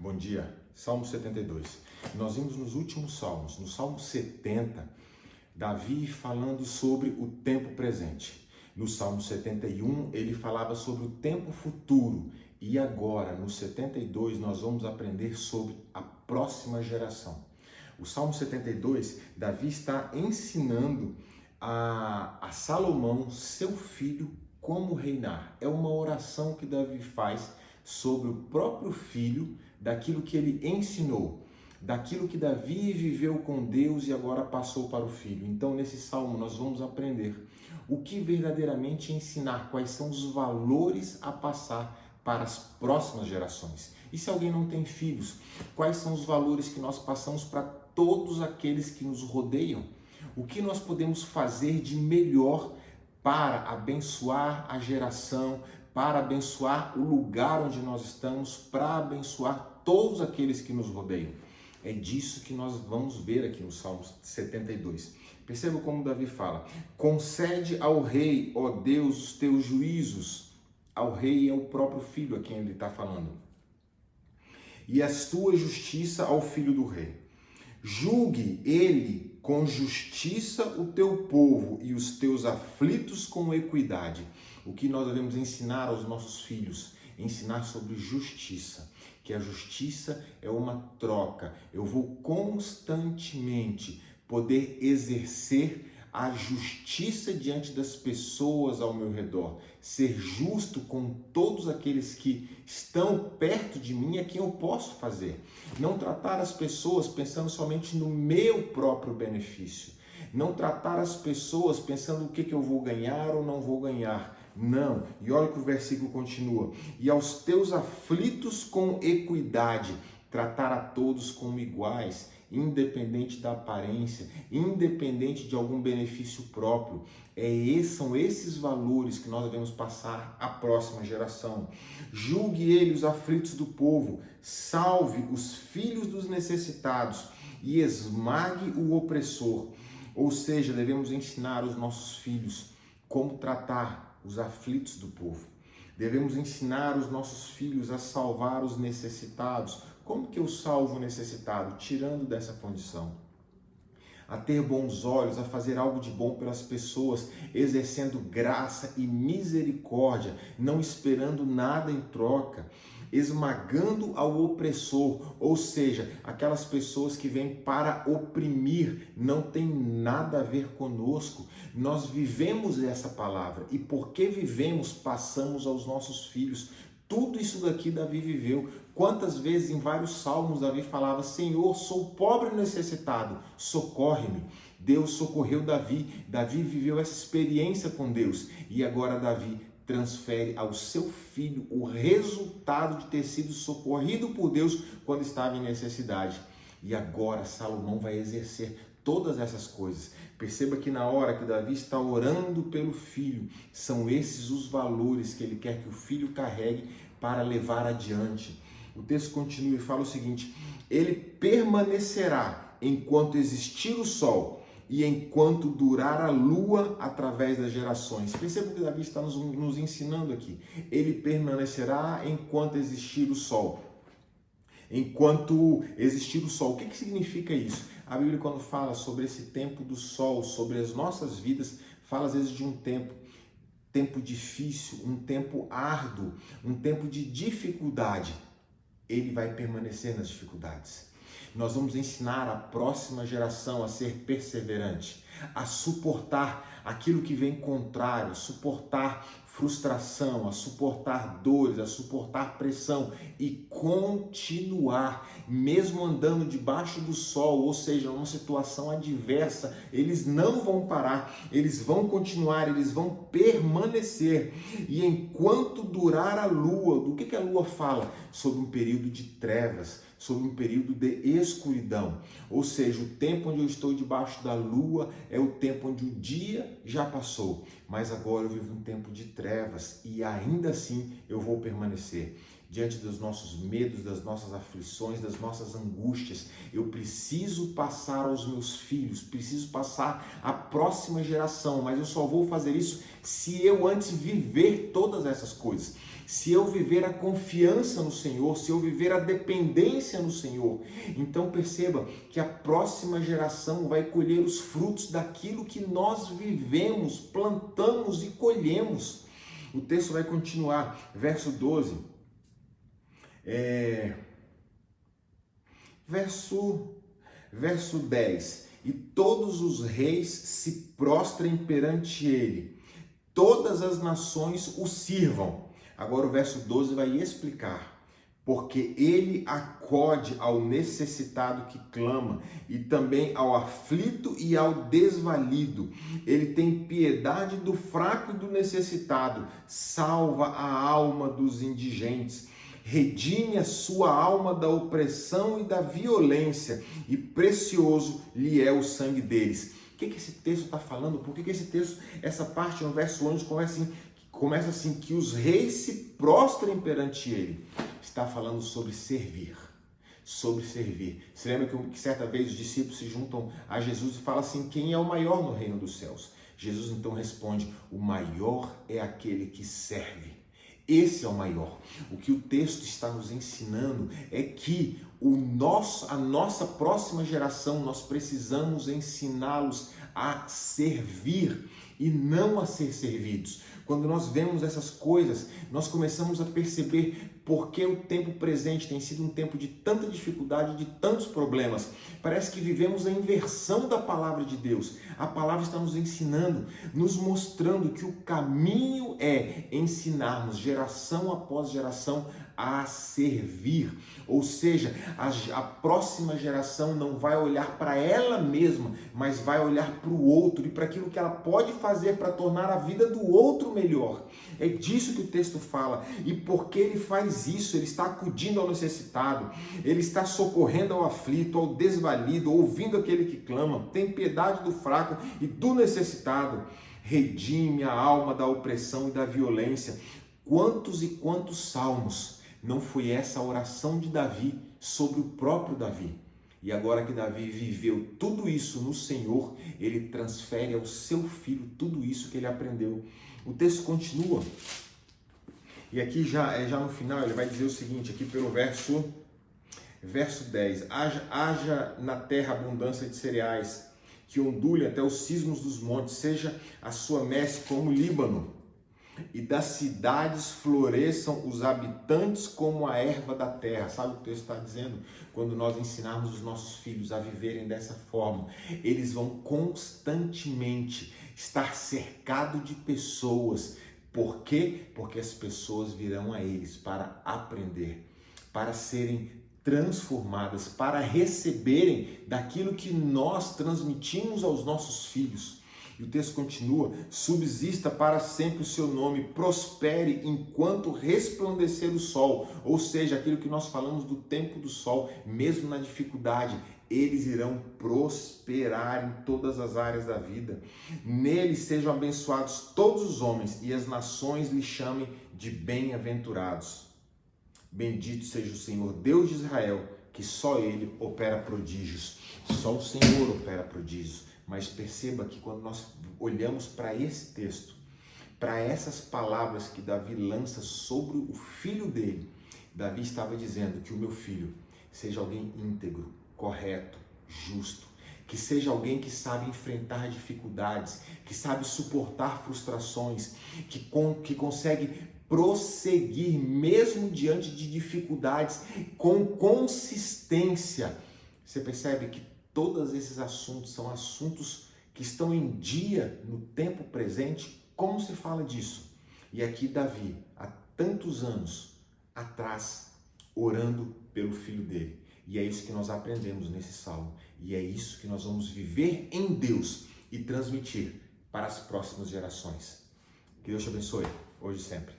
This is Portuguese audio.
Bom dia. Salmo 72. Nós vimos nos últimos salmos, no Salmo 70, Davi falando sobre o tempo presente. No Salmo 71, ele falava sobre o tempo futuro. E agora, no 72, nós vamos aprender sobre a próxima geração. O Salmo 72, Davi está ensinando a Salomão, seu filho, como reinar. É uma oração que Davi faz sobre o próprio filho, daquilo que ele ensinou, daquilo que Davi viveu com Deus e agora passou para o filho. Então, nesse salmo, nós vamos aprender o que verdadeiramente ensinar, quais são os valores a passar para as próximas gerações. E se alguém não tem filhos, quais são os valores que nós passamos para todos aqueles que nos rodeiam? O que nós podemos fazer de melhor para abençoar a geração, para abençoar o lugar onde nós estamos, para abençoar todos aqueles que nos rodeiam. É disso que nós vamos ver aqui no Salmo 72. Perceba como Davi fala: concede ao rei, ó Deus, os teus juízos. Ao rei é o próprio filho a quem ele está falando. E a tua justiça ao filho do rei. Julgue ele com justiça o teu povo e os teus aflitos com equidade. O que nós devemos ensinar aos nossos filhos? Ensinar sobre justiça, que a justiça é uma troca. Eu vou constantemente poder exercer a justiça diante das pessoas ao meu redor, ser justo com todos aqueles que estão perto de mim, é quem eu posso fazer. Não tratar as pessoas pensando somente no meu próprio benefício. Não tratar as pessoas pensando o que eu vou ganhar ou não vou ganhar. Não. E olha que o versículo continua. E aos teus aflitos com equidade, tratar a todos como iguais, independente da aparência, independente de algum benefício próprio. São esses valores que nós devemos passar à próxima geração. Julgue ele os aflitos do povo, salve os filhos dos necessitados e esmague o opressor. Ou seja, devemos ensinar os nossos filhos como tratar os aflitos do povo. Devemos ensinar os nossos filhos a salvar os necessitados. Como que eu salvo o necessitado? Tirando dessa condição. A ter bons olhos, a fazer algo de bom pelas pessoas, exercendo graça e misericórdia, não esperando nada em troca, esmagando ao opressor, ou seja, aquelas pessoas que vêm para oprimir, não tem nada a ver conosco. Nós vivemos essa palavra e porque vivemos, passamos aos nossos filhos. Tudo isso daqui Davi viveu. Quantas vezes em vários salmos Davi falava: Senhor, sou pobre e necessitado, socorre-me. Deus socorreu Davi. Davi viveu essa experiência com Deus. E agora Davi transfere ao seu filho o resultado de ter sido socorrido por Deus quando estava em necessidade. E agora Salomão vai exercer todas essas coisas. Perceba que na hora que Davi está orando pelo filho, são esses os valores que ele quer que o filho carregue para levar adiante. O texto continua e fala o seguinte: ele permanecerá enquanto existir o sol e enquanto durar a lua através das gerações. Perceba que Davi está nos ensinando aqui. Ele permanecerá enquanto existir o sol. Enquanto existir o sol. O que significa isso? A Bíblia, quando fala sobre esse tempo do sol, sobre as nossas vidas, fala às vezes de um tempo difícil, um tempo árduo, um tempo de dificuldade. Ele vai permanecer nas dificuldades. Nós vamos ensinar a próxima geração a ser perseverante, a suportar aquilo que vem contrário, suportar frustração, a suportar dores, a suportar pressão e continuar, mesmo andando debaixo do sol, ou seja, numa situação adversa, eles não vão parar, eles vão continuar, eles vão permanecer. E enquanto durar a lua, do que a lua fala? Sobre um período de trevas, sobre um período de escuridão, ou seja, o tempo onde eu estou debaixo da lua é o tempo onde o dia já passou, mas agora eu vivo um tempo de trevas e ainda assim eu vou permanecer. Diante dos nossos medos, das nossas aflições, das nossas angústias, eu preciso passar aos meus filhos, preciso passar à próxima geração, mas eu só vou fazer isso se eu antes viver todas essas coisas. se eu viver a confiança no Senhor, se eu viver a dependência no Senhor, então perceba que a próxima geração vai colher os frutos daquilo que nós vivemos, plantamos e colhemos. O texto vai continuar, verso 12, verso 10, e todos os reis se prostrem perante ele, todas as nações o sirvam. Agora o verso 12 vai explicar, porque ele acode ao necessitado que clama, e também ao aflito e ao desvalido. Ele tem piedade do fraco e do necessitado, salva a alma dos indigentes. Redime a sua alma da opressão e da violência, e precioso lhe é o sangue deles. O que esse texto está falando? Por que esse texto, essa parte no verso 11 começa assim, que os reis se prostrem perante ele? Está falando sobre servir. Sobre servir. Você lembra que certa vez os discípulos se juntam a Jesus e falam assim, quem é o maior no reino dos céus? Jesus então responde, o maior é aquele que serve. Esse é o maior. O que o texto está nos ensinando é que a nossa próxima geração, nós precisamos ensiná-los a servir e não a ser servidos. Quando nós vemos essas coisas, nós começamos a perceber por que o tempo presente tem sido um tempo de tanta dificuldade, de tantos problemas. Parece que vivemos a inversão da palavra de Deus. A palavra está nos ensinando, nos mostrando que o caminho é ensinarmos geração após geração a servir. Ou seja, a próxima geração não vai olhar para ela mesma, mas vai olhar para o outro e para aquilo que ela pode fazer para tornar a vida do outro melhor. É disso que o texto fala. E porque ele faz isso, ele está acudindo ao necessitado, ele está socorrendo ao aflito, ao desvalido, ouvindo aquele que clama, tem piedade do fraco e do necessitado. Redime a alma da opressão e da violência. Quantos e quantos salmos não foi essa a oração de Davi sobre o próprio Davi? E agora que Davi viveu tudo isso no Senhor, ele transfere ao seu filho tudo isso que ele aprendeu. O texto continua. E aqui já no final ele vai dizer o seguinte, aqui pelo verso 10. Haja na terra abundância de cereais, que ondule até os cismos dos montes, seja a sua messe como o Líbano, e das cidades floresçam os habitantes como a erva da terra. Sabe o que o texto está dizendo? Quando nós ensinarmos os nossos filhos a viverem dessa forma, eles vão constantemente estar cercados de pessoas. Por quê? Porque as pessoas virão a eles para aprender, para serem transformadas, para receberem daquilo que nós transmitimos aos nossos filhos. E o texto continua, subsista para sempre o seu nome, prospere enquanto resplandecer o sol. Ou seja, aquilo que nós falamos do tempo do sol, mesmo na dificuldade, eles irão prosperar em todas as áreas da vida. Nele sejam abençoados todos os homens e as nações lhe chamem de bem-aventurados. Bendito seja o Senhor, Deus de Israel, que só Ele opera prodígios. Só o Senhor opera prodígios. Mas perceba que quando nós olhamos para esse texto, para essas palavras que Davi lança sobre o filho dele, Davi estava dizendo que o meu filho seja alguém íntegro, correto, justo, que seja alguém que sabe enfrentar dificuldades, que sabe suportar frustrações, que consegue prosseguir mesmo diante de dificuldades com consistência. Você percebe que todos esses assuntos são assuntos que estão em dia no tempo presente. Como se fala disso? E aqui Davi, há tantos anos atrás, orando pelo filho dele. E é isso que nós aprendemos nesse salmo. E é isso que nós vamos viver em Deus e transmitir para as próximas gerações. Que Deus te abençoe, hoje e sempre.